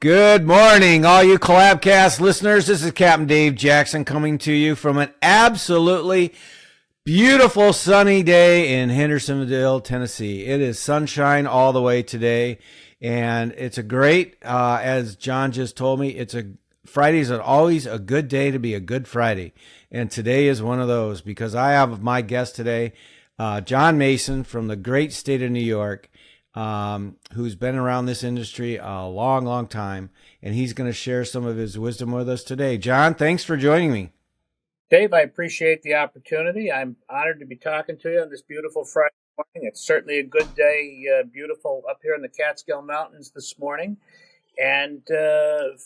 Good morning, all you Collabcast listeners. This is Captain Dave Jackson coming to you from an absolutely beautiful sunny day in Hendersonville, Tennessee. It is sunshine all the way today, and it's a great, as John just told me, Fridays are always a good day to be a good Friday, and today is one of those because I have my guest today, John Mason from the great state of New York. Who's been around this industry a long, long time, and he's going to share some of his wisdom with us today. John, thanks for joining me. Dave, I appreciate the opportunity. I'm honored to be talking to you on this beautiful Friday morning. It's certainly a good day, beautiful up here in the Catskill Mountains this morning. And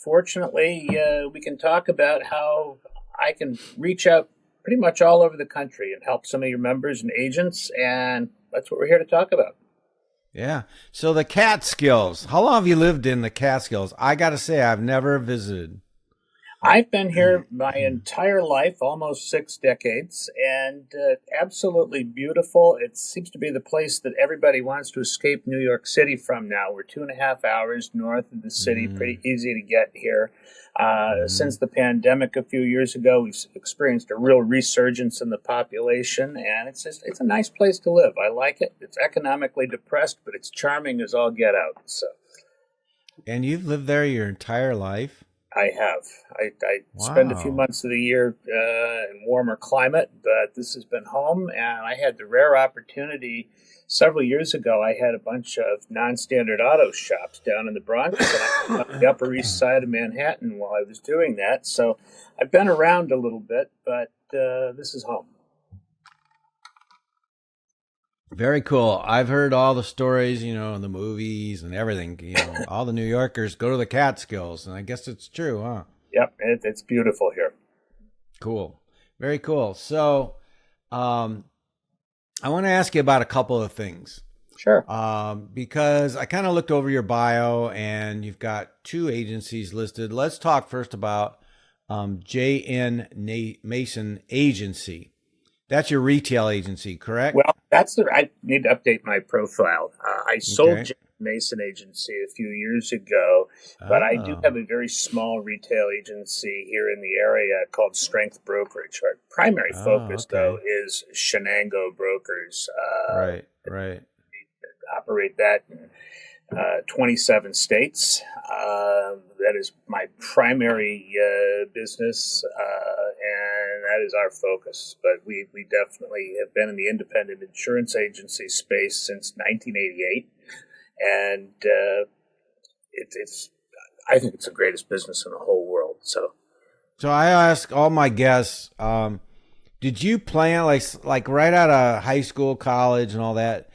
fortunately, we can talk about how I can reach out pretty much all over the country and help some of your members and agents, and that's what we're here to talk about. Yeah. So the Catskills. How long have you lived in the Catskills? I got to say, I've never visited. I've been here my entire life, almost 6 decades, and absolutely beautiful. It seems to be the place that everybody wants to escape New York City from now. We're 2.5 hours north of the city, pretty easy to get here. Since the pandemic a few years ago, we've experienced a real resurgence in the population, and it's a nice place to live. I like it. It's economically depressed, but it's charming as all get out. So, and you've lived there your entire life? I have. I Wow. spend a few months of the year in warmer climate, but this has been home, and I had the rare opportunity several years ago. I had a bunch of non-standard auto shops down in the Bronx, and I was on the Upper East Side of Manhattan while I was doing that. So I've been around a little bit, but this is home. Very cool. I've heard all the stories, in the movies and everything. All the New Yorkers go to the Catskills, and I guess it's true, huh? Yep, it's beautiful here. Cool. Very cool. So, I want to ask you about a couple of things. Sure. Because I kind of looked over your bio, and you've got 2 agencies listed. Let's talk first about J.N. Mason Agency. That's your retail agency, correct? Well, I need to update my profile. I sold J. Mason Agency a few years ago, but I do have a very small retail agency here in the area called Strength Brokerage. Our primary focus, though, is Chenango Brokers. Right. We operate that in 27 states. That is my primary business, and that is our focus. But we definitely have been in the independent insurance agency space since 1988, and I think it's the greatest business in the whole world. So I ask all my guests, did you plan like right out of high school, college, and all that?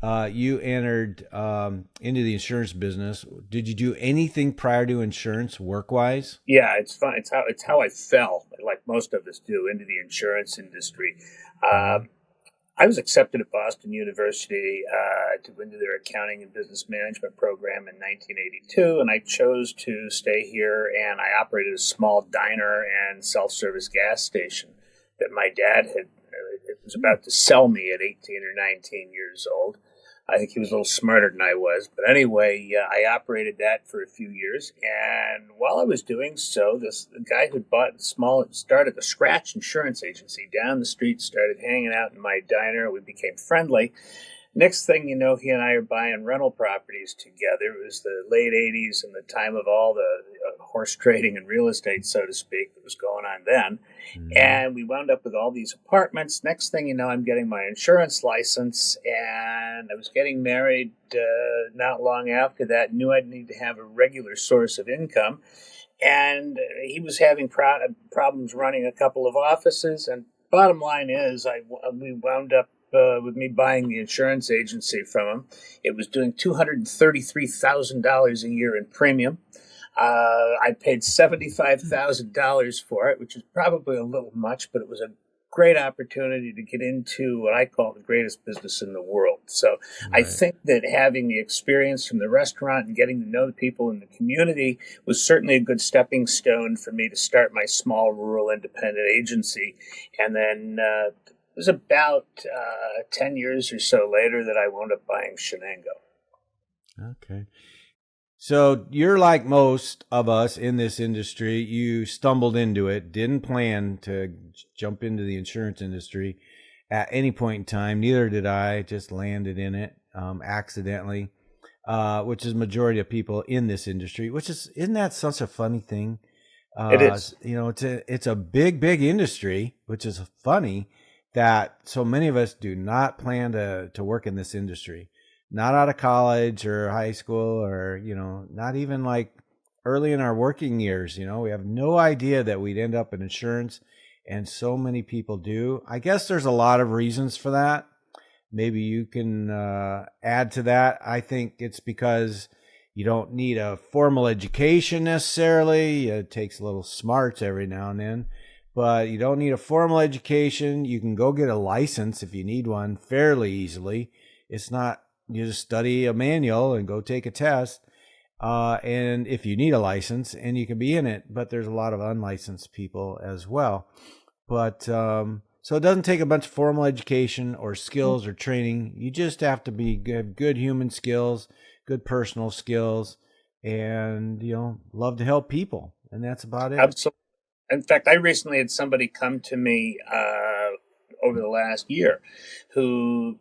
You entered into the insurance business. Did you do anything prior to insurance work-wise? Yeah, it's fun. It's how I fell, like most of us do, into the insurance industry. I was accepted at Boston University to go into their accounting and business management program in 1982, and I chose to stay here, and I operated a small diner and self-service gas station that my dad was about to sell me at 18 or 19 years old. I think he was a little smarter than I was. But anyway, I operated that for a few years. And while I was doing so, the guy who started the Scratch Insurance Agency down the street, started hanging out in my diner. We became friendly. Next thing you know, he and I are buying rental properties together. It was the late 80s and the time of all the horse trading and real estate, so to speak, that was going on then. And we wound up with all these apartments. Next thing you know, I'm getting my insurance license, and I was getting married not long after that. Knew I'd need to have a regular source of income. And he was having problems running a couple of offices. And bottom line is, we wound up with me buying the insurance agency from him. It was doing $233,000 a year in premium. I paid $75,000 for it, which is probably a little much, but it was a great opportunity to get into what I call the greatest business in the world. So I think that having the experience from the restaurant and getting to know the people in the community was certainly a good stepping stone for me to start my small rural independent agency. And then it was about 10 years or so later that I wound up buying Chenango. Okay. So you're like most of us in this industry. You stumbled into it, didn't plan to jump into the insurance industry at any point in time. Neither did I. Just landed in it accidentally, which is majority of people in this industry. Isn't that such a funny thing? It is. It's a big industry, which is funny that so many of us do not plan to work in this industry. Not out of college or high school or, not even like early in our working years. We have no idea that we'd end up in insurance, and so many people do. I guess there's a lot of reasons for that. Maybe you can add to that. I think it's because you don't need a formal education necessarily. It takes a little smarts every now and then, but you don't need a formal education. You can go get a license if you need one fairly easily. It's not, you just study a manual and go take a test. And if you need a license, and you can be in it, but there's a lot of unlicensed people as well. But so it doesn't take a bunch of formal education or skills or training. You just have to be good human skills, good personal skills, and love to help people, and that's about it. Absolutely. In fact, I recently had somebody come to me over the last year who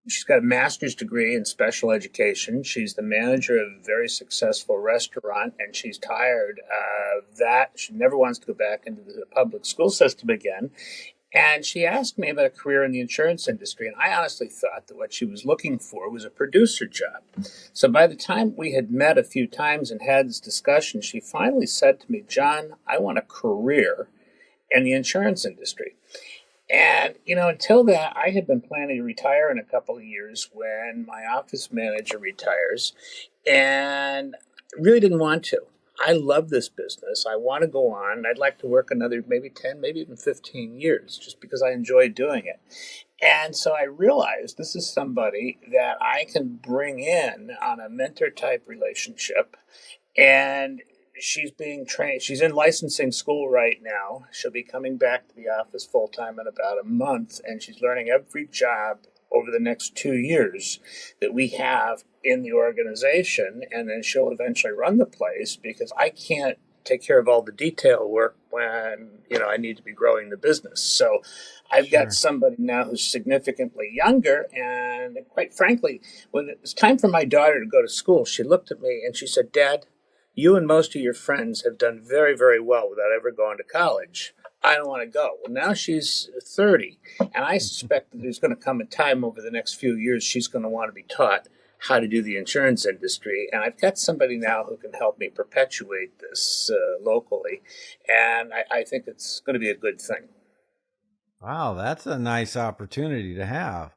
she's got a master's degree in special education. She's the manager of a very successful restaurant, and she's tired of that. She never wants to go back into the public school system again. And she asked me about a career in the insurance industry, and I honestly thought that what she was looking for was a producer job. So by the time we had met a few times and had this discussion, she finally said to me, "John, I want a career in the insurance industry." And, until that, I had been planning to retire in a couple of years when my office manager retires, and really didn't want to. I love this business. I want to go on. I'd like to work another maybe 10, maybe even 15 years just because I enjoy doing it. And so I realized this is somebody that I can bring in on a mentor type relationship. And she's being trained. She's in licensing school right now. She'll be coming back to the office full time in about a month, and she's learning every job over the next 2 years that we have in the organization, and then she'll eventually run the place because I can't take care of all the detail work when I need to be growing the business. So I've got somebody now who's significantly younger, and quite frankly, when it was time for my daughter to go to school, she looked at me and she said, "Dad, you and most of your friends have done very, very well without ever going to college. I don't want to go." Well, now she's 30, and I suspect that there's going to come a time over the next few years she's going to want to be taught how to do the insurance industry. And I've got somebody now who can help me perpetuate this locally, and I think it's going to be a good thing. Wow, that's a nice opportunity to have.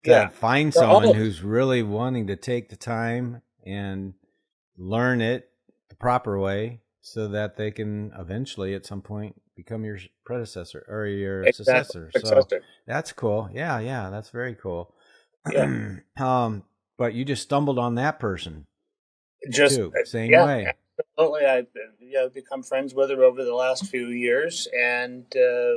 Yeah. Find someone who's really wanting to take the time and learn it the proper way so that they can eventually at some point become your predecessor or your successor. So that's cool. Yeah, that's very cool. Yeah. But you just stumbled on that person too. Same way. Absolutely. I've become friends with her over the last few years, and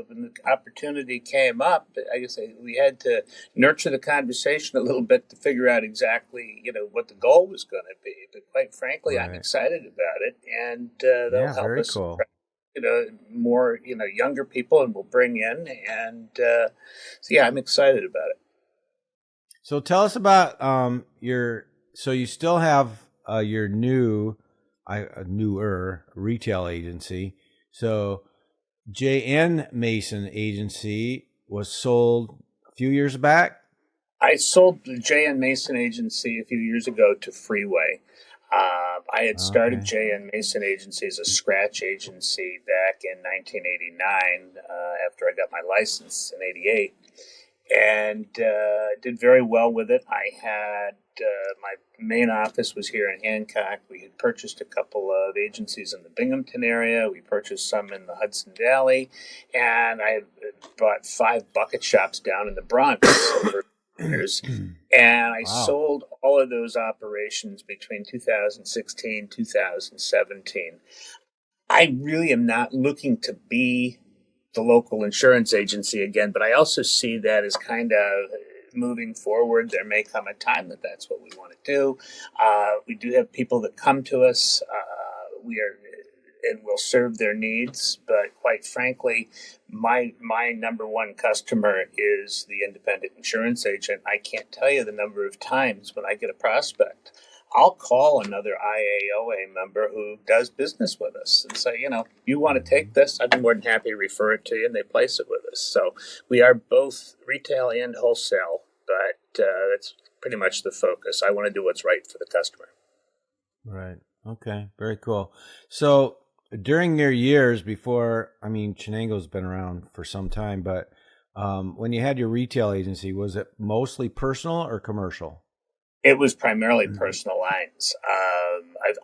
when the opportunity came up, I guess we had to nurture the conversation a little bit to figure out exactly, what the goal was going to be. But quite frankly, I'm excited about it, and they'll help us, cool. more, younger people, and we'll bring in, and I'm excited about it. So tell us about so you still have your newer retail agency. So J.N. Mason Agency was sold a few years back. I sold the J.N. Mason Agency a few years ago to Freeway. I had started J.N. Mason Agency as a scratch agency back in 1989 after I got my license in 88. And did very well with it. I had my main office was here in Hancock. We had purchased a couple of agencies in the Binghamton area. We purchased some in the Hudson Valley, and I bought 5 bucket shops down in the Bronx over years. And I sold all of those operations between 2016 2017. I really am not looking to be the local insurance agency again, but I also see that as kind of moving forward, there may come a time that that's what we want to do. We do have people that come to us. And will serve their needs. But quite frankly, my number one customer is the independent insurance agent. I can't tell you the number of times when I get a prospect, I'll call another IAOA member who does business with us and say, you want to take this? I'd be more than happy to refer it to you, and they place it with us. So we are both retail and wholesale, but that's pretty much the focus. I want to do what's right for the customer. Right. Okay. Very cool. So during your years before, Chenango's been around for some time, but when you had your retail agency, was it mostly personal or commercial? It was primarily personal lines.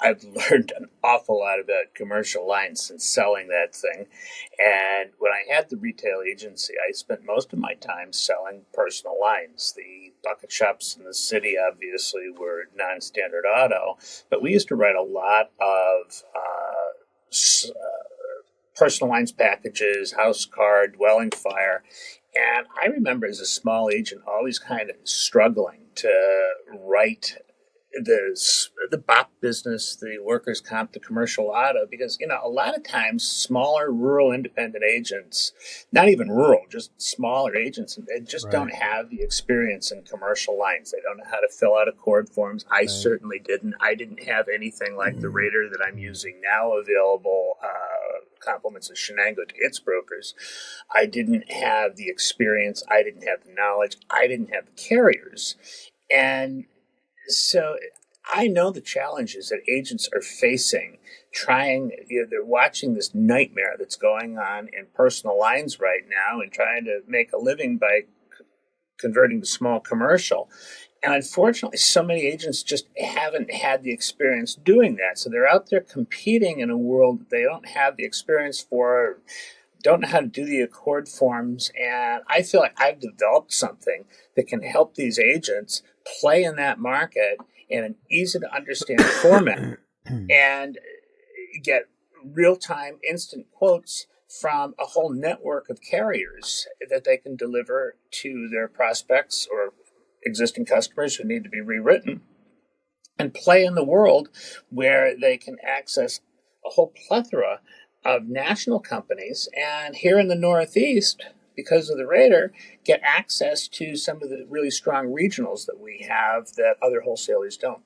I've learned an awful lot about commercial lines since selling that thing. And when I had the retail agency, I spent most of my time selling personal lines. The bucket shops in the city obviously were non-standard auto, but we used to write a lot of personal lines packages, house car, dwelling fire. And I remember as a small agent always kind of struggling to write the BOP business, the workers' comp, the commercial auto, because, a lot of times smaller rural independent agents, not even rural, just smaller agents, they just don't have the experience in commercial lines. They don't know how to fill out accord forms. I certainly didn't. I didn't have anything like the rater that I'm using now available, compliments of Chenango to its brokers. I didn't have the experience. I didn't have the knowledge. I didn't have the carriers. And so I know the challenges that agents are facing they're watching this nightmare that's going on in personal lines right now and trying to make a living by converting to small commercial. And unfortunately, so many agents just haven't had the experience doing that. So they're out there competing in a world that they don't have the experience for, don't know how to do the accord forms. And I feel like I've developed something that can help these agents play in that market in an easy to understand format and get real-time instant quotes from a whole network of carriers that they can deliver to their prospects or existing customers who need to be rewritten, and play in the world where they can access a whole plethora of national companies. And here in the Northeast, because of the rater, get access to some of the really strong regionals that we have that other wholesalers don't.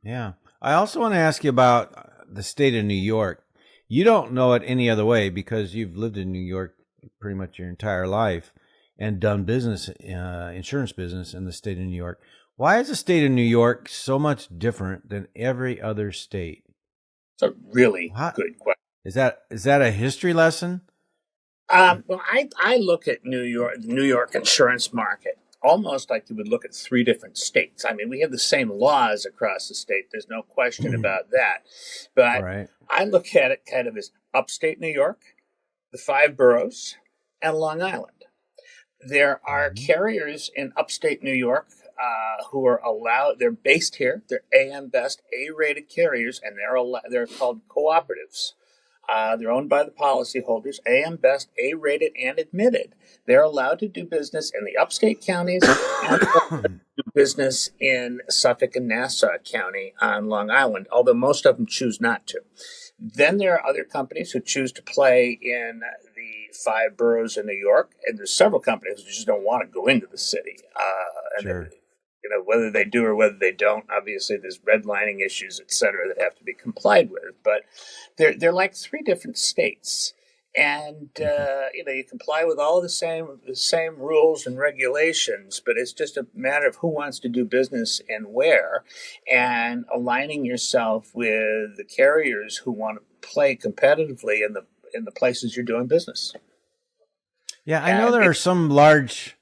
Yeah. I also want to ask you about the state of New York. You don't know it any other way because you've lived in New York pretty much your entire life and done business, insurance business in the state of New York. Why is the state of New York so much different than every other state? It's a really good question. Is that a history lesson? Well, I look at the New York insurance market almost like you would look at three different states. We have the same laws across the state. There's no question about that. But I look at it kind of as upstate New York, the 5 boroughs, and Long Island. There are carriers in upstate New York who are allowed. They're based here. They're AM Best A-rated carriers, and they're called cooperatives. They're owned by the policyholders, AM Best, A-rated, and admitted. They're allowed to do business in the upstate counties and do business in Suffolk and Nassau County on Long Island, although most of them choose not to. Then there are other companies who choose to play in the 5 boroughs in New York, and there's several companies who just don't want to go into the city. Sure. Whether they do or whether they don't, obviously there's redlining issues, et cetera, that have to be complied with. But they're like 3 different states. And, you comply with all the same rules and regulations, but it's just a matter of who wants to do business and where, and aligning yourself with the carriers who want to play competitively in the places you're doing business. Yeah, I know there are some large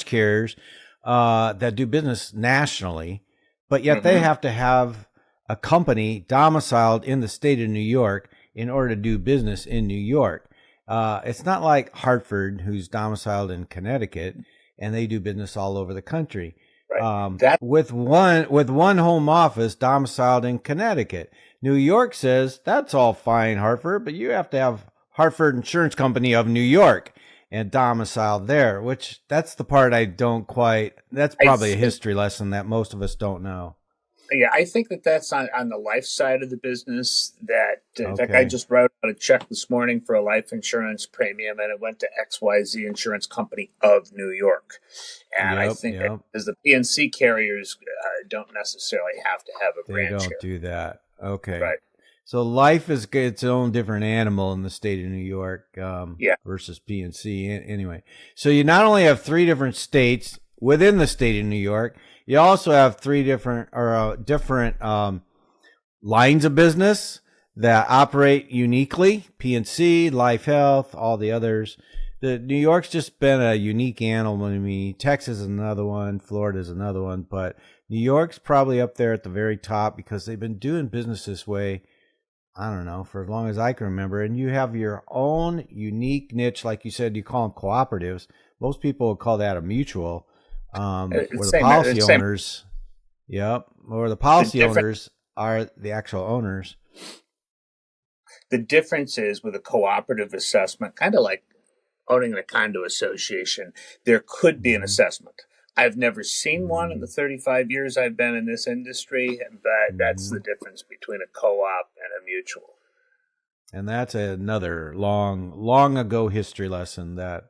carriers that do business nationally, but yet they have to have a company domiciled in the state of New York in order to do business in New York. It's not like Hartford, who's domiciled in Connecticut, and they do business all over the country. Right. With one home office domiciled in Connecticut. New York says, that's all fine, Hartford, but you have to have Hartford Insurance Company of New York. and domiciled there, which that's the part I don't quite, that's I probably a think, history lesson that most of us don't know. yeah, I think that's on the life side of the business. That in fact, I Okay. just wrote out a check this morning for a life insurance premium, and it went to XYZ Insurance Company of New York. And I Yep. think Yep. as the PNC carriers don't necessarily have to have a They branch don't here, do that. Okay. right? So life is its own different animal in the state of New York Yeah, versus PNC. Anyway, so you not only have three different states within the state of New York, you also have three different lines of business that operate uniquely. PNC, Life Health, all the others. The New York's just been a unique animal to me. Texas is another one. Florida is another one, but New York's probably up there at the very top because they've been doing business this way, I don't know, for as long as I can remember. And you have your own unique niche. Like you said, you call them cooperatives. Most people would call that a mutual, where the policy same. owners, yep, or the The policy difference owners are the actual owners. the difference is with a cooperative assessment, kind of like owning a condo association, there could be an Mm-hmm. assessment. I've never seen one in Mm-hmm. the 35 years I've been in this industry, but that's Mm-hmm. the difference between a co-op and a mutual. And that's another long ago history lesson that,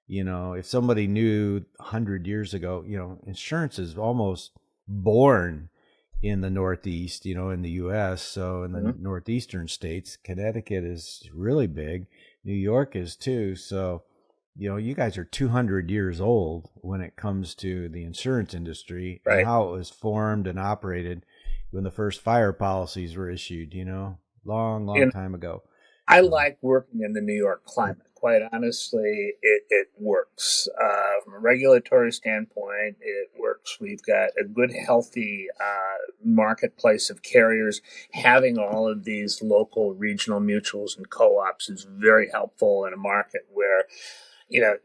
if somebody knew 100 years ago, insurance is almost born in the Northeast, in the U.S. So in the Mhm. northeastern states, Connecticut is really big. New York is too. So, you guys are 200 years old when it comes to the insurance industry and Right. how it was formed and operated when the first fire policies were issued, long And time ago. I So, like working in the New York climate. Quite honestly, it works. From a regulatory standpoint, it works. We've got a good, healthy marketplace of carriers. Having all of these local regional mutuals and co-ops is very helpful in a market where, you know,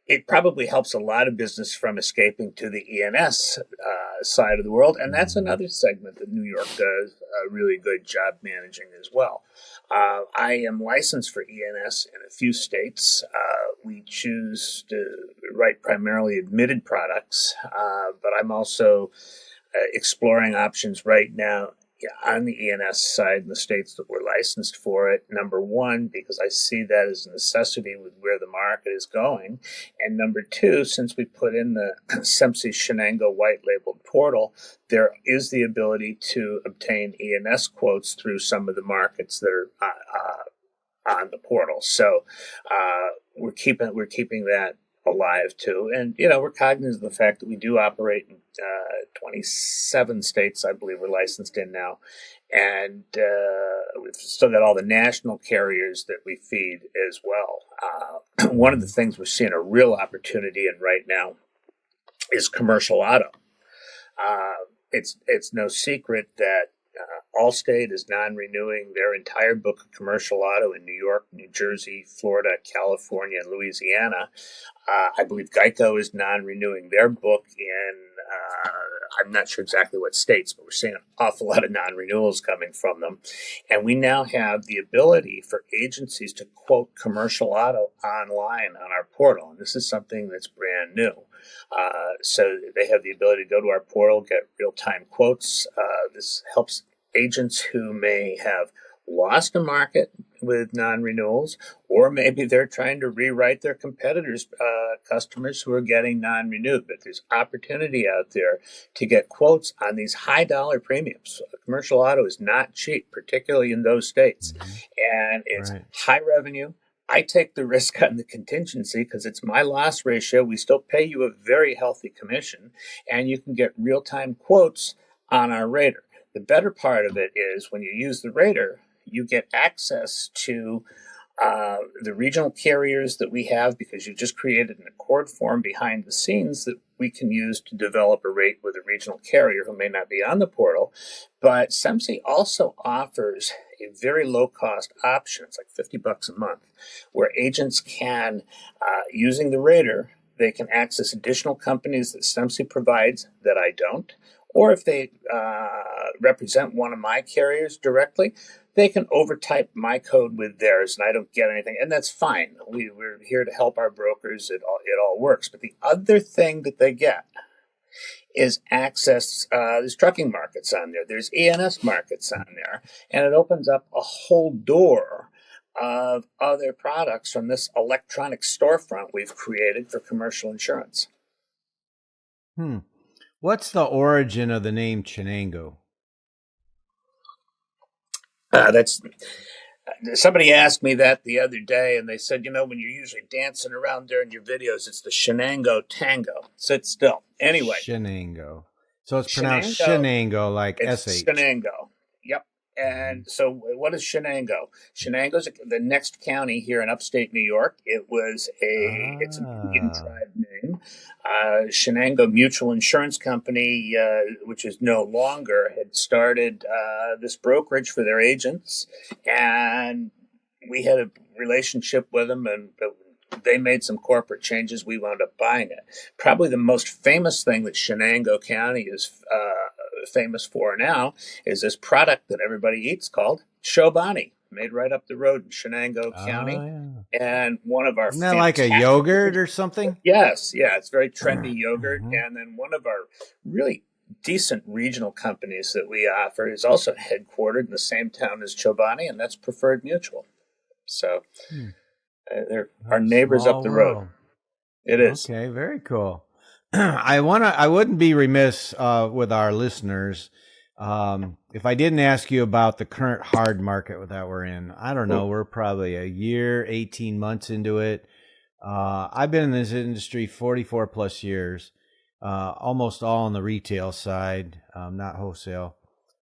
it probably helps a lot of business from escaping to the ENS side of the world. And that's mhm. another segment that New York does a really good job managing as well. I am licensed for ENS in a few states. We choose to write primarily admitted products, but I'm also exploring options right now, yeah, on the ENS side in the states that we're licensed for it. Number one, because I see that as a necessity with where the market is going. And number two, since we put in the SEMSI Chenango white labeled portal, there is the ability to obtain ENS quotes through some of the markets that are on the portal. So we're keeping that alive too, and we're cognizant of the fact that we do operate in 27 states, I believe we're licensed in now, and we've still got all the national carriers that we feed as well. One of the things we're seeing a real opportunity in right now is commercial auto. It's no secret that Allstate is non-renewing their entire book of commercial auto in New York, New Jersey, Florida, California, and Louisiana. I believe Geico is non-renewing their book in, I'm not sure exactly what states, but we're seeing an awful lot of non-renewals coming from them. And we now have the ability for agencies to quote commercial auto online on our portal. And this is something that's brand new. So they have the ability to go to our portal, get real-time quotes. This helps agents who may have lost a market with non-renewals, or maybe they're trying to rewrite their competitors' customers who are getting non-renewed. But there's opportunity out there to get quotes on these high-dollar premiums. Commercial auto is not cheap, particularly in those states, Hmm. and it's Right. high revenue. I take the risk on the contingency because it's my loss ratio. We still pay you a very healthy commission, and you can get real-time quotes on our rater. The better part of it is when you use the rater, you get access to the regional carriers that we have because you just created an accord form behind the scenes that we can use to develop a rate with a regional carrier who may not be on the portal. But SEMSI also offers a very low cost option. It's like $50 a month, where agents can, using the rater, they can access additional companies that SEMSI provides that I don't, or if they represent one of my carriers directly, they can overtype my code with theirs, and I don't get anything, and that's fine. We're here to help our brokers. It all works. But the other thing that they get is access. There's trucking markets on there. There's E&S markets on there, and it opens up a whole door of other products from this electronic storefront we've created for commercial insurance. What's the origin of the name Chenango? That's Somebody asked me that the other day, and they said, when you're usually dancing around during your videos, it's the Chenango Tango. Sit still. Anyway. Chenango. So it's pronounced Chenango, like it's SH. Chenango. Yep. And so what is Chenango? Chenango's the next county here in upstate New York. It's an Indian tribe name. Chenango Mutual Insurance Company, which is no longer, had started this brokerage for their agents. And we had a relationship with them, and they made some corporate changes. We wound up buying it. Probably the most famous thing that Chenango County is famous for now is this product that everybody eats called Chobani, made right up the road in Chenango County. Yeah. And one of our Isn't that like a yogurt or something? Yes, yeah, it's very trendy yogurt. And then one of our really decent regional companies that we offer is also headquartered in the same town as Chobani, and that's Preferred Mutual. So they're our neighbors up the road. It is. Okay, very cool. I wouldn't be remiss with our listeners if I didn't ask you about the current hard market that we're in. I don't know. We're probably a year, 18 months into it. I've been in this industry 44 plus years, almost all on the retail side, not wholesale.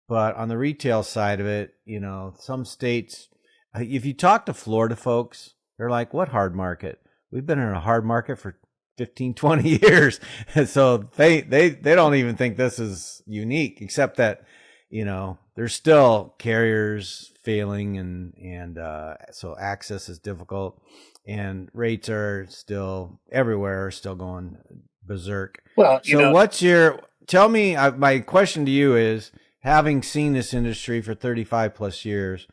But on the retail side of it, some states, if you talk to Florida folks, they're like, what hard market? We've been in a hard market for 15, 20 years. So they don't even think this is unique, except that, there's still carriers failing and so access is difficult and rates are still everywhere, are still going berserk. Well, so tell me, my question to you is, having seen this industry for 35 plus years,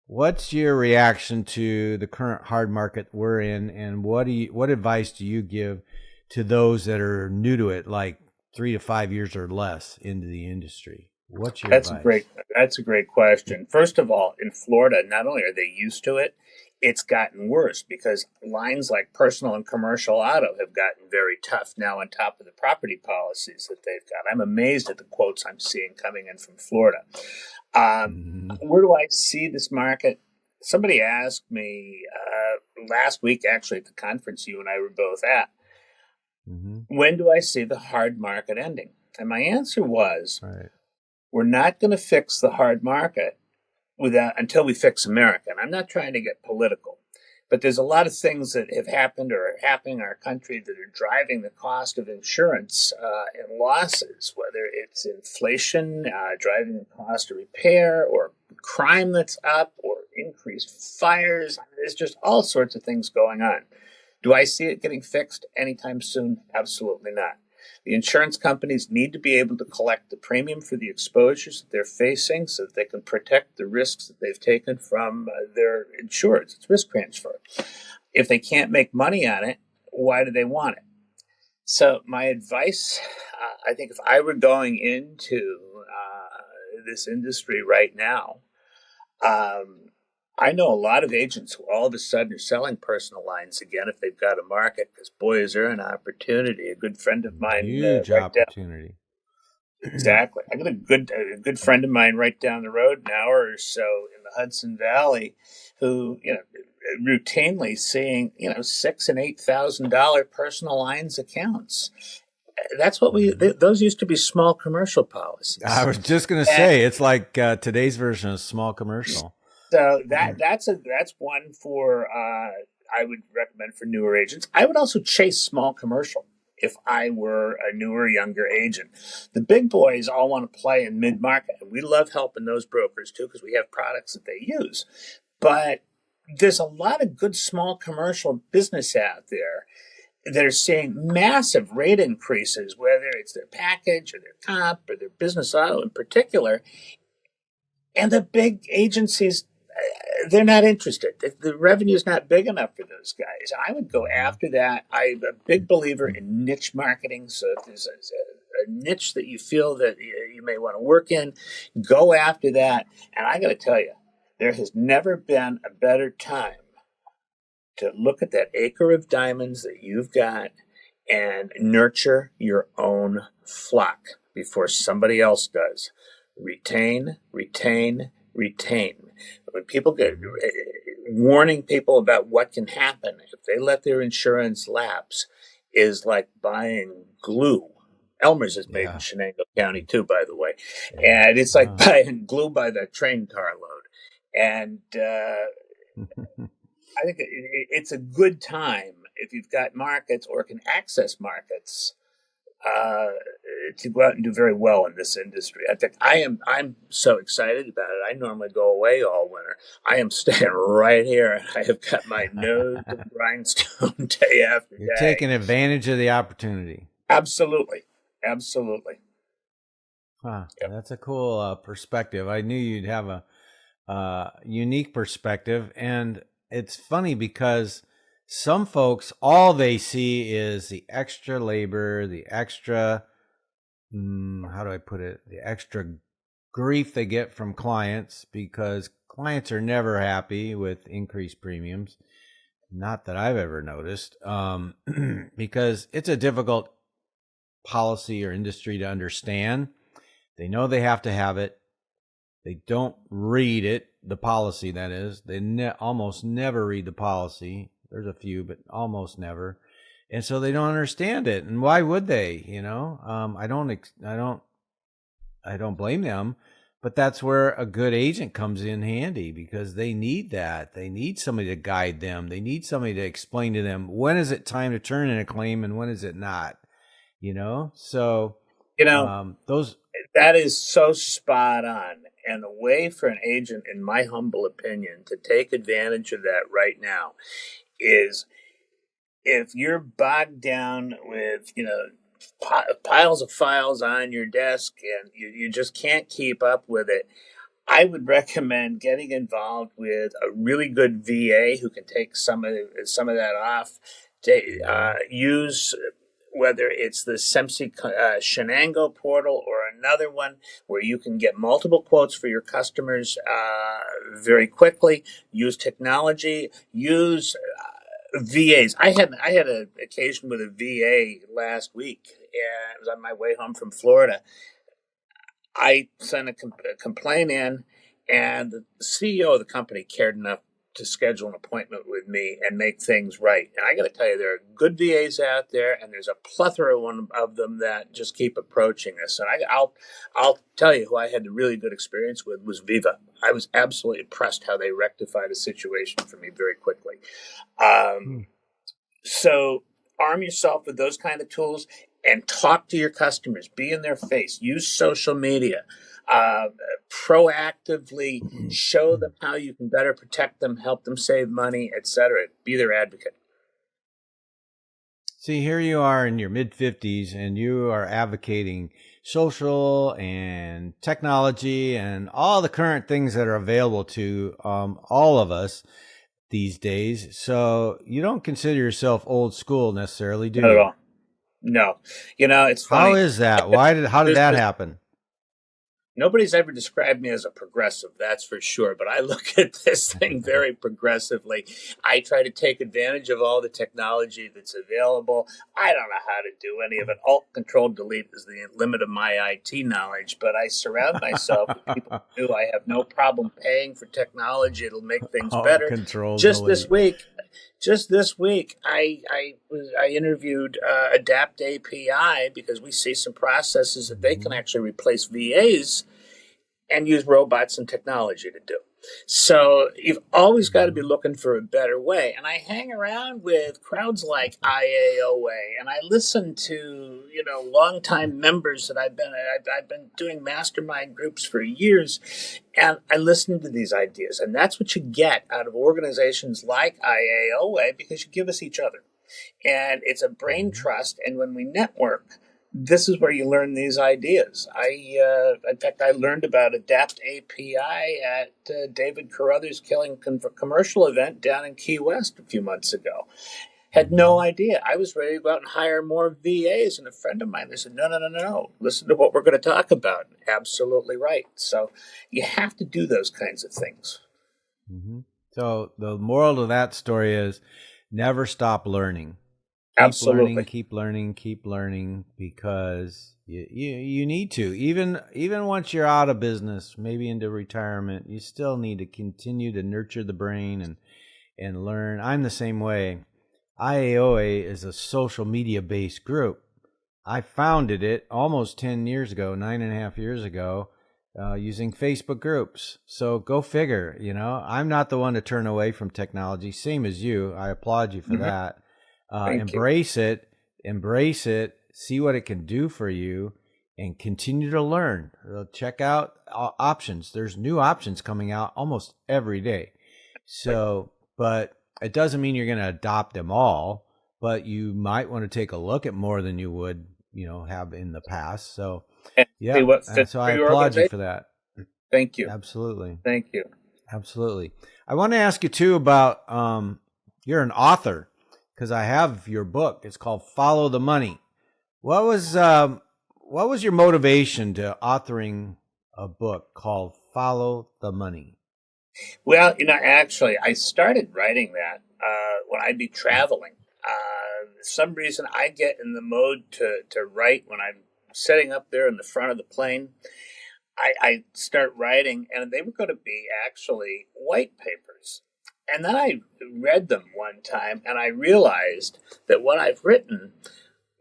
what's your reaction to the current hard market we're in, and what advice do you give to those that are new to it, like 3 to 5 years or less into the industry? What's your advice? That's a great question. First of all, in Florida, not only are they used to it, it's gotten worse because lines like personal and commercial auto have gotten very tough now on top of the property policies that they've got. I'm amazed at the quotes I'm seeing coming in from Florida. Where do I see this market? Somebody asked me last week, actually, at the conference you and I were both at, when do I see the hard market ending? And my answer was, we're not going to fix the hard market until we fix America. And I'm not trying to get political, but there's a lot of things that have happened or are happening in our country that are driving the cost of insurance and losses, whether it's inflation, driving the cost of repair, or crime that's up, or increased fires. There's just all sorts of things going on. Do I see it getting fixed anytime soon? Absolutely not. The insurance companies need to be able to collect the premium for the exposures that they're facing so that they can protect the risks that they've taken from their insureds. It's risk transfer. If they can't make money on it, why do they want it? So my advice, I think if I were going into this industry right now, I know a lot of agents who all of a sudden are selling personal lines again if they've got a market, because boy, is there an opportunity. A good friend of mine, huge opportunity. Exactly. I got a good friend of mine right down the road, an hour or so in the Hudson Valley, who routinely seeing $6,000 and $8,000 personal lines accounts. That's what those used to be small commercial policies. I was just going to say, it's like today's version of small commercial. So that's one for I would recommend for newer agents. I would also chase small commercial if I were a newer, younger agent. The big boys all want to play in mid-market, and we love helping those brokers too because we have products that they use. But there's a lot of good small commercial business out there that are seeing massive rate increases, whether it's their package or their comp or their business auto in particular. And the big agencies, they're not interested. The revenue is not big enough for those guys. I would go after that. I'm a big believer in niche marketing. So if there's a niche that you feel that you may want to work in, go after that. And I got to tell you, there has never been a better time to look at that acre of diamonds that you've got and nurture your own flock before somebody else does. Retain, retain, retain. When people get warning people about what can happen if they let their insurance lapse is like buying glue. Elmer's is made in Chenango County too, by the way. And it's like buying glue by the train carload. And I think it's a good time if you've got markets or can access markets to go out and do very well in this industry. I think I'm so excited about it. I normally go away all winter. I am staying right here. I have got my nose to the grindstone day after day. You're taking advantage of the opportunity. Absolutely. Absolutely. Huh. Yep. That's a cool perspective. I knew you'd have a unique perspective. And it's funny because some folks, all they see is the extra labor, the extra, how do I put it? The extra grief they get from clients, because clients are never happy with increased premiums. Not that I've ever noticed, because it's a difficult policy or industry to understand. They know they have to have it. They don't read it, the policy, that is. They almost never read the policy. There's a few, but almost never. And so they don't understand it. And why would they? You know, I don't blame them, but that's where a good agent comes in handy, because they need that. They need somebody to guide them. They need somebody to explain to them, when is it time to turn in a claim and when is it not? You know, so, that is so spot on. And the way for an agent, in my humble opinion, to take advantage of that right now is, if you're bogged down with, piles of files on your desk and you just can't keep up with it, I would recommend getting involved with a really good VA who can take some of that off. Use, whether it's the SEMSI Chenango portal or another one where you can get multiple quotes for your customers very quickly. Use technology. Use VAs. I had an occasion with a VA last week, and it was on my way home from Florida. I sent a complaint in, and the CEO of the company cared enough to schedule an appointment with me and make things right. And I got to tell you, there are good VAs out there, and there's a plethora of them that just keep approaching us. And I'll tell you who I had a really good experience with was Viva. I was absolutely impressed how they rectified a situation for me very quickly. So arm yourself with those kind of tools and talk to your customers. Be in their face. Use social media. Proactively show them how you can better protect them, help them save money, etc. Be their advocate. See, here you are in your mid-50s, and you are advocating social and technology and all the current things that are available to all of us these days. So you don't consider yourself old school necessarily, do you? Not at all. No. It's funny. How is that? How did that happen? Nobody's ever described me as a progressive, that's for sure, but I look at this thing very progressively. I try to take advantage of all the technology that's available. I don't know how to do any of it. Alt, Control, Delete is the limit of my IT knowledge, but I surround myself with people who do. I have no problem paying for technology. It'll make things better. Just this week, I interviewed Adapt API, because we see some processes that they can actually replace VAs and use robots and technology to do. So you've always got to be looking for a better way. And I hang around with crowds like IAOA, and I listen to, longtime members that I've been doing mastermind groups for years, and I listen to these ideas. And that's what you get out of organizations like IAOA, because you give us each other. And it's a brain trust. And when we network, this is where you learn these ideas. In fact, I learned about Adapt API at David Carruthers' Killing commercial event down in Key West a few months ago. Had no idea. I was ready to go out and hire more VAs, and a friend of mine, they said, no. Listen to what we're going to talk about. Absolutely right. So you have to do those kinds of things. Mm-hmm. So the moral of that story is never stop learning. Absolutely. Keep learning, because you need to. Even once you're out of business, maybe into retirement, you still need to continue to nurture the brain and learn. I'm the same way. IAOA is a social media based group. I founded it almost 10 years ago, 9.5 years ago, using Facebook groups. So go figure, I'm not the one to turn away from technology, same as you. I applaud you for that. Embrace it, see what it can do for you, and continue to learn. Check out options. There's new options coming out almost every day. So, but it doesn't mean you're going to adopt them all, but you might want to take a look at more than you would, have in the past. So, yeah. And so I applaud you for that. Thank you. Absolutely. Thank you. Absolutely. I want to ask you too about, you're an author, because I have your book. It's called Follow the Money. What was your motivation to authoring a book called Follow the Money? Well, actually, I started writing that when I'd be traveling. For some reason, I get in the mode to write when I'm sitting up there in the front of the plane. I start writing, and they were going to be actually white papers. And then I read them one time, and I realized that what I've written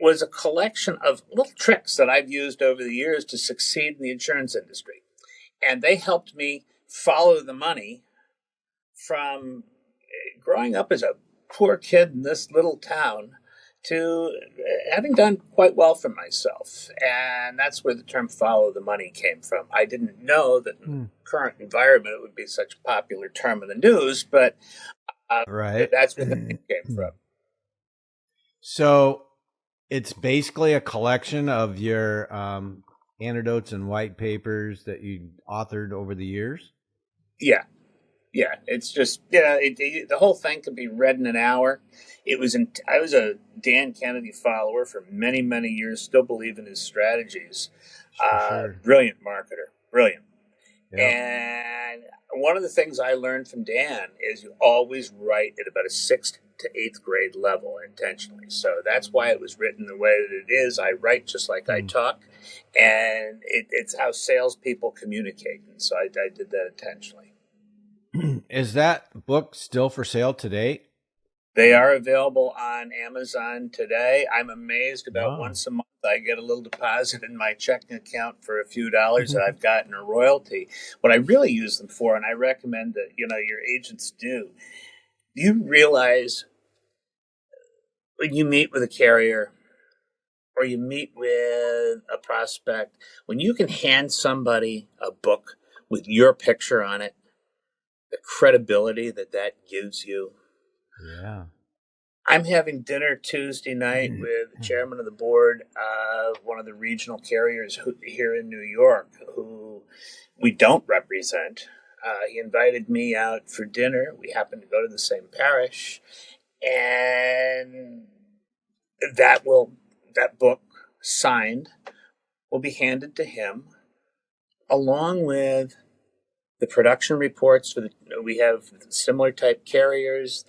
was a collection of little tricks that I've used over the years to succeed in the insurance industry. And they helped me follow the money from growing up as a poor kid in this little town to having done quite well for myself. And that's where the term follow the money came from. I didn't know that in the current environment it would be such a popular term in the news, but right. That's where the name came from. So it's basically a collection of your anecdotes and white papers that you authored over the years? Yeah. It's just, the whole thing could be read in an hour. I was a Dan Kennedy follower for many, many years, still believe in his strategies. Sure. Brilliant marketer, brilliant. Yep. And one of the things I learned from Dan is you always write at about a 6th to 8th grade level intentionally. So that's why it was written the way that it is. I write just like I talk, and it's how salespeople communicate. And so I did that intentionally. Is that book still for sale today? They are available on Amazon today. I'm amazed about once a month I get a little deposit in my checking account for a few dollars that I've gotten a royalty. What I really use them for, and I recommend that your agents do, you realize when you meet with a carrier or you meet with a prospect, when you can hand somebody a book with your picture on it, the credibility that gives you. Yeah. I'm having dinner Tuesday night with the chairman of the board of one of the regional carriers here in New York who we don't represent. He invited me out for dinner. We happen to go to the same parish. And that book signed will be handed to him along with the production reports we have similar type carriers,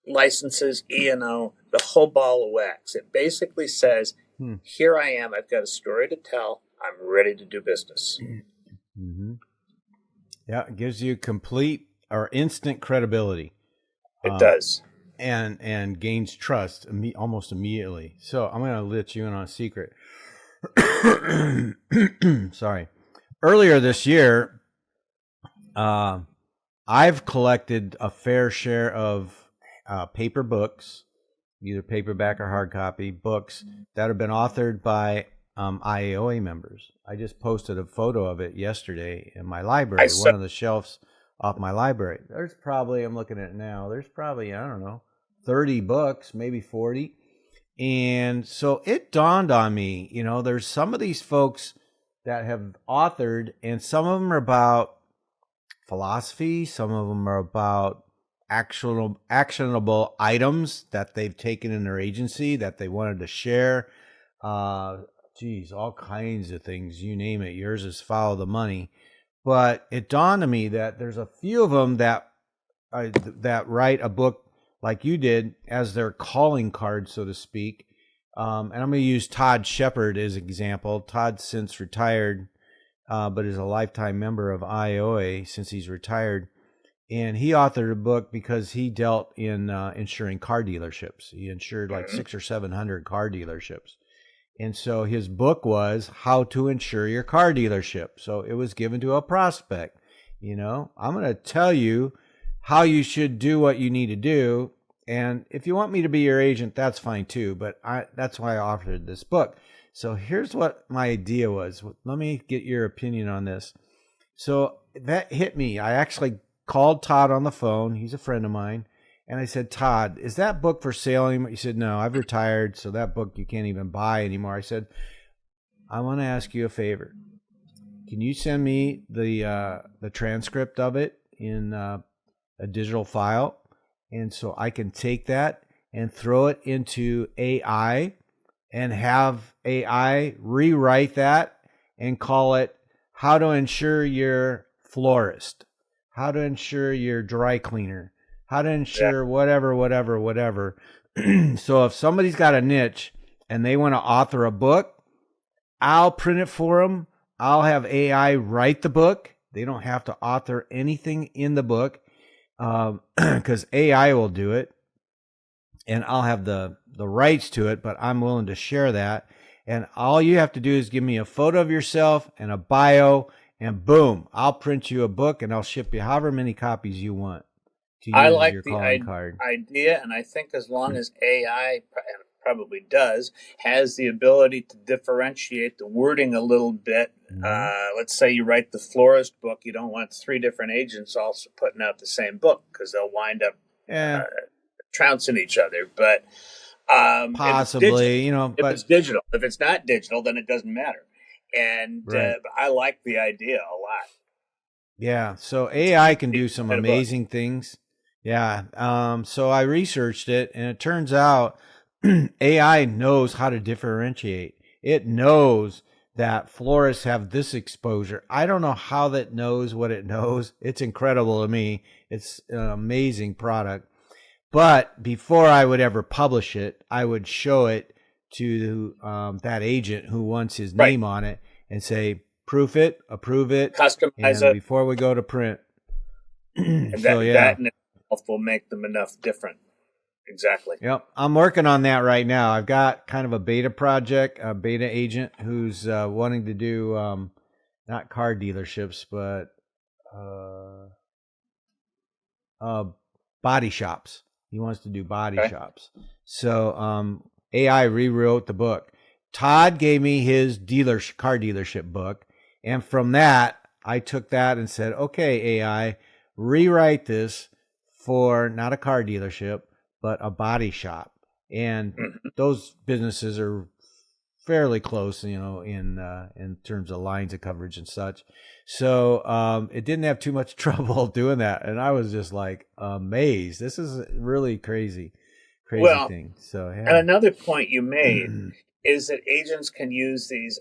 licenses, E&O, the whole ball of wax. It basically says, here I am. I've got a story to tell. I'm ready to do business. Mm-hmm. Yeah, it gives you complete or instant credibility. It does. And gains trust almost immediately. So I'm going to let you in on a secret. Sorry. Earlier this year, I've collected a fair share of paper books, either paperback or hard copy books that have been authored by IAOA members. I just posted a photo of it yesterday in my library, one of the shelves off my library. I'm looking at it now, there's probably, I don't know, 30 books, maybe 40. And so it dawned on me, there's some of these folks that have authored, and some of them are about philosophy. Some of them are about actionable items that they've taken in their agency that they wanted to share. All kinds of things, you name it. Yours is follow the money. But it dawned on me that there's a few of them that write a book like you did as their calling card, so to speak. And I'm going to use Todd Shepard as an example. Todd's since retired, but is a lifetime member of IAOA since he's retired. And he authored a book because he dealt in insuring car dealerships. He insured like 600 or 700 car dealerships. And so his book was How to Insure Your Car Dealership. So it was given to a prospect. I'm going to tell you how you should do what you need to do. And if you want me to be your agent, that's fine too. But that's why I authored this book. So here's what my idea was. Let me get your opinion on this. So that hit me. I actually called Todd on the phone. He's a friend of mine. And I said, Todd, is that book for sale anymore? He said, no, I've retired. So that book you can't even buy anymore. I said, I want to ask you a favor. Can you send me the transcript of it in a digital file? And so I can take that and throw it into AI and have AI rewrite that and call it How to Insure Your Florist, How to Insure Your Dry Cleaner, How to Insure whatever. So if somebody's got a niche and they want to author a book, I'll print it for them. I'll have AI write the book. They don't have to author anything in the book because AI will do it. And I'll have the rights to it, but I'm willing to share that. And all you have to do is give me a photo of yourself and a bio, and boom, I'll print you a book and I'll ship you however many copies you want to use I as like your the calling card. idea, and I think as long as AI, and it probably does, has the ability to differentiate the wording a little bit. Let's say you write the florist book, you don't want 3 different agents also putting out the same book because they'll wind up trouncing each other. But possibly, if it's digital, if it's not digital, then it doesn't matter. And I like the idea a lot. Yeah, so AI can do some amazing things. Yeah, so I researched it, and it turns out AI knows how to differentiate. It knows that florists have this exposure. I don't know how that knows what it knows. It's incredible to me. It's an amazing product. But before I would ever publish it, I would show it to that agent who wants his name on it and say, proof it, approve it, customize it it before we go to print. And So, that in itself will make them enough different. Exactly. Yep. I'm working on that right now. I've got kind of a beta project, a beta agent who's wanting to do not car dealerships, but body shops. He wants to do body shops. So AI rewrote the book. Todd gave me his car dealership book. And from that, I took that and said, okay, AI, rewrite this for not a car dealership, but a body shop. And those businesses are fairly close, in terms of lines of coverage and such. So it didn't have too much trouble doing that. And I was just like amazed. This is a really crazy thing. So, yeah. And another point you made is that agents can use these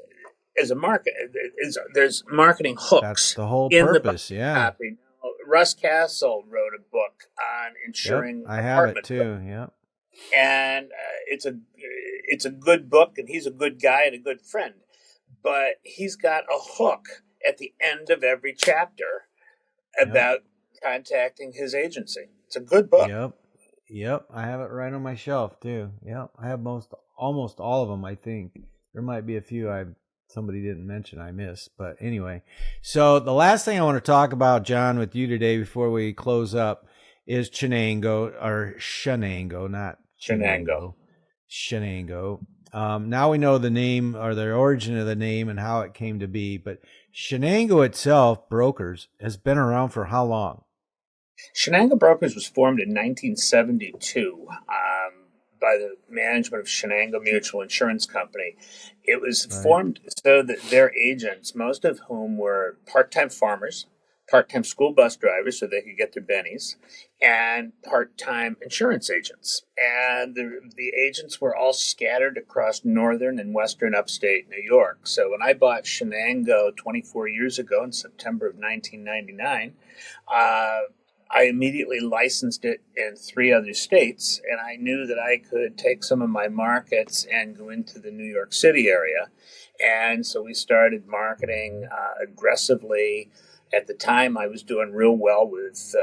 as a market. There's marketing hooks. That's the whole purpose. Copy. Russ Castle wrote a book on insuring. I have it too. Yeah. And it's a good book, and he's a good guy and a good friend. But he's got a hook at the end of every chapter about contacting his agency. It's a good book. Yep. I have it right on my shelf too. Yep. I have almost all of them. I think there might be a few somebody didn't mention I missed, but anyway. So the last thing I want to talk about, John, with you today before we close up is Chenango, not Chenango. Chenango. Now we know the name or the origin of the name and how it came to be, but Chenango itself, Brokers, has been around for how long? Chenango Brokers was formed in 1972 by the management of Chenango Mutual Insurance Company. It was Right. formed so that their agents, most of whom were part-time farmers, part-time school bus drivers so they could get their bennies, and part-time insurance agents. And the agents were all scattered across northern and western upstate New York. So when I bought Chenango 24 years ago in September of 1999, I immediately licensed it in 3 other states, and I knew that I could take some of my markets and go into the New York City area. And so we started marketing aggressively. At the time, I was doing real well with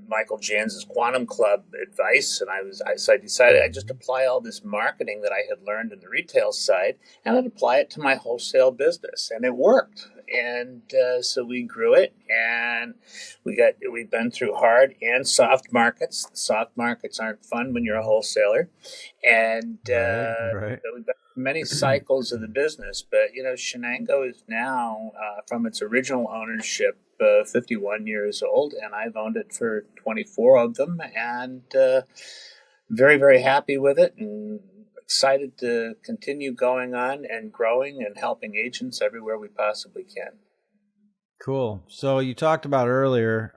Michael Jans's Quantum Club advice, and so I decided I'd just apply all this marketing that I had learned in the retail side, and I'd apply it to my wholesale business, and it worked. And so we grew it, and we've been through hard and soft markets. The soft markets aren't fun when you're a wholesaler, and Right. Right. so we've been through many cycles of the business. But Shenango is now from its original ownership 51 years old, and I've owned it for 24 of them, and very, very happy with it, and excited to continue going on and growing and helping agents everywhere we possibly can. Cool. So you talked about earlier,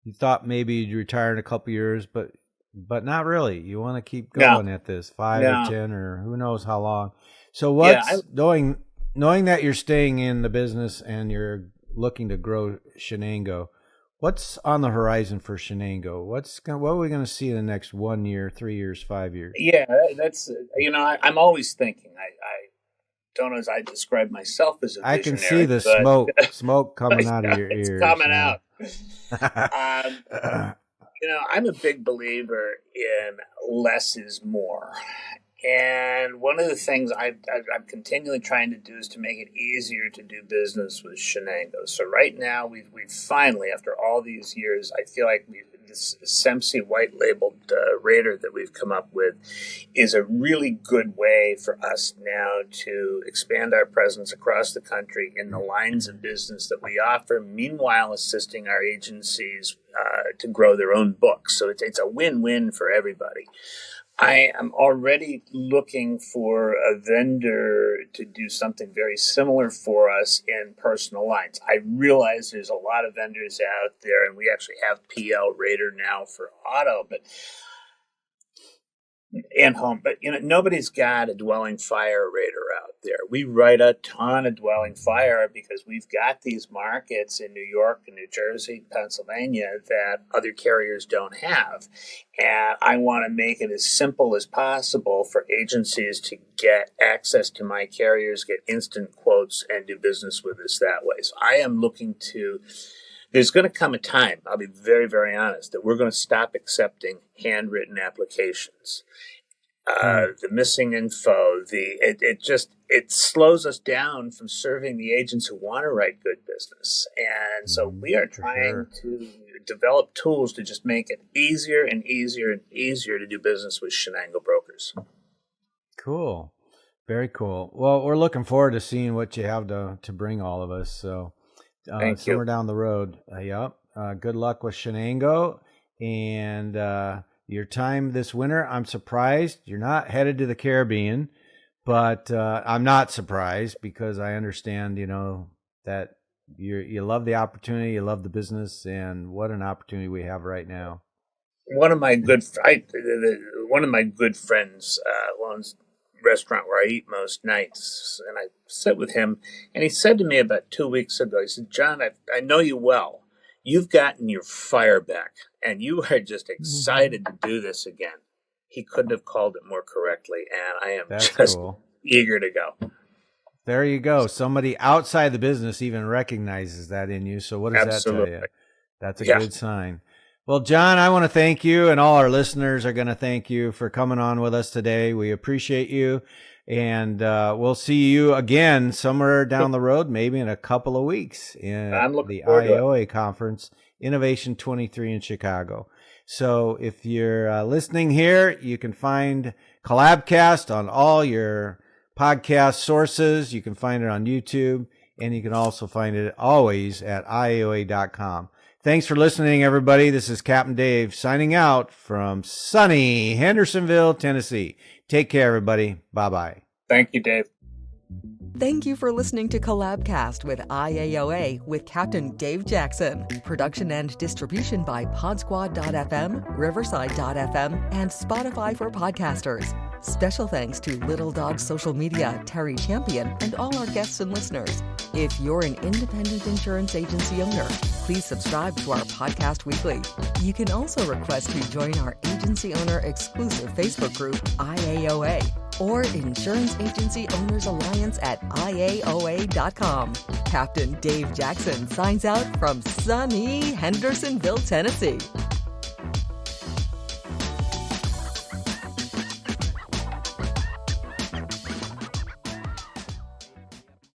you thought maybe you'd retire in a couple years, but not really. You want to keep No, going at this 5 or 10 or who knows how long. So yeah, what's knowing that you're staying in the business and you're looking to grow Shenango, what's on the horizon for Shenango? What are we going to see in the next 1 year, 3 years, 5 years? yeah, that's I'm always thinking. I don't know as I describe myself as a I can see visionary, the but smoke coming out of your it's ears, coming man. out. Um, I'm a big believer in less is more. And one of the things I'm continually trying to do is to make it easier to do business with Shenango. So right now, we've finally, after all these years, I feel like this SEMSI white labeled rater that we've come up with is a really good way for us now to expand our presence across the country in the lines of business that we offer, meanwhile assisting our agencies to grow their own books. So it's a win-win for everybody. I am already looking for a vendor to do something very similar for us in personal lines. I realize there's a lot of vendors out there, and we actually have PL Rater now for auto, and home, but nobody's got a dwelling fire rater out there. We write a ton of dwelling fire because we've got these markets in New York and New Jersey, Pennsylvania that other carriers don't have. And I want to make it as simple as possible for agencies to get access to my carriers, get instant quotes, and do business with us that way. So I am looking to there's going to come a time, I'll be very, very honest, that we're going to stop accepting handwritten applications. The missing info, it slows us down from serving the agents who want to write good business. And so we are trying to develop tools to just make it easier and easier and easier to do business with Chenango Brokers. Cool. Very cool. Well, we're looking forward to seeing what you have to bring all of us. So Thank somewhere you. down the road. Yep. Good luck with Shenango and your time this winter. I'm surprised you're not headed to the Caribbean, but I'm not surprised because I understand, that you love the opportunity, you love the business, and what an opportunity we have right now. One of my good friends owns a restaurant where I eat most nights, and I sit with him, and he said to me about 2 weeks ago, he said, "John, I know you well. You've gotten your fire back, and you are just excited to do this again." He couldn't have called it more correctly, and I am That's just cool. eager to go. There you go. Somebody outside the business even recognizes that in you. So what does that tell Absolutely. you? That's a Yeah. good sign. Well, John, I want to thank you, and all our listeners are going to thank you for coming on with us today. We appreciate you, and we'll see you again somewhere down the road, maybe in a couple of weeks at I'm looking the forward to it. IAOA conference, Innovation 23 in Chicago. So if you're listening here, you can find Collabcast on all your podcast sources. You can find it on YouTube, and you can also find it always at IAOA.com. Thanks for listening, everybody. This is Captain Dave signing out from sunny Hendersonville, Tennessee. Take care, everybody. Bye-bye. Thank you, Dave. Thank you for listening to Collabcast with IAOA with Captain Dave Jackson. Production and distribution by Podsquad.fm, Riverside.fm, and Spotify for podcasters. Special thanks to Little Dog Social Media, Terry Champion, and all our guests and listeners. If you're an independent insurance agency owner, please subscribe to our podcast weekly. You can also request to join our agency owner exclusive Facebook group, IAOA, or Insurance Agency Owners Alliance at IAOA.com. Captain Dave Jackson signs out from sunny Hendersonville, Tennessee.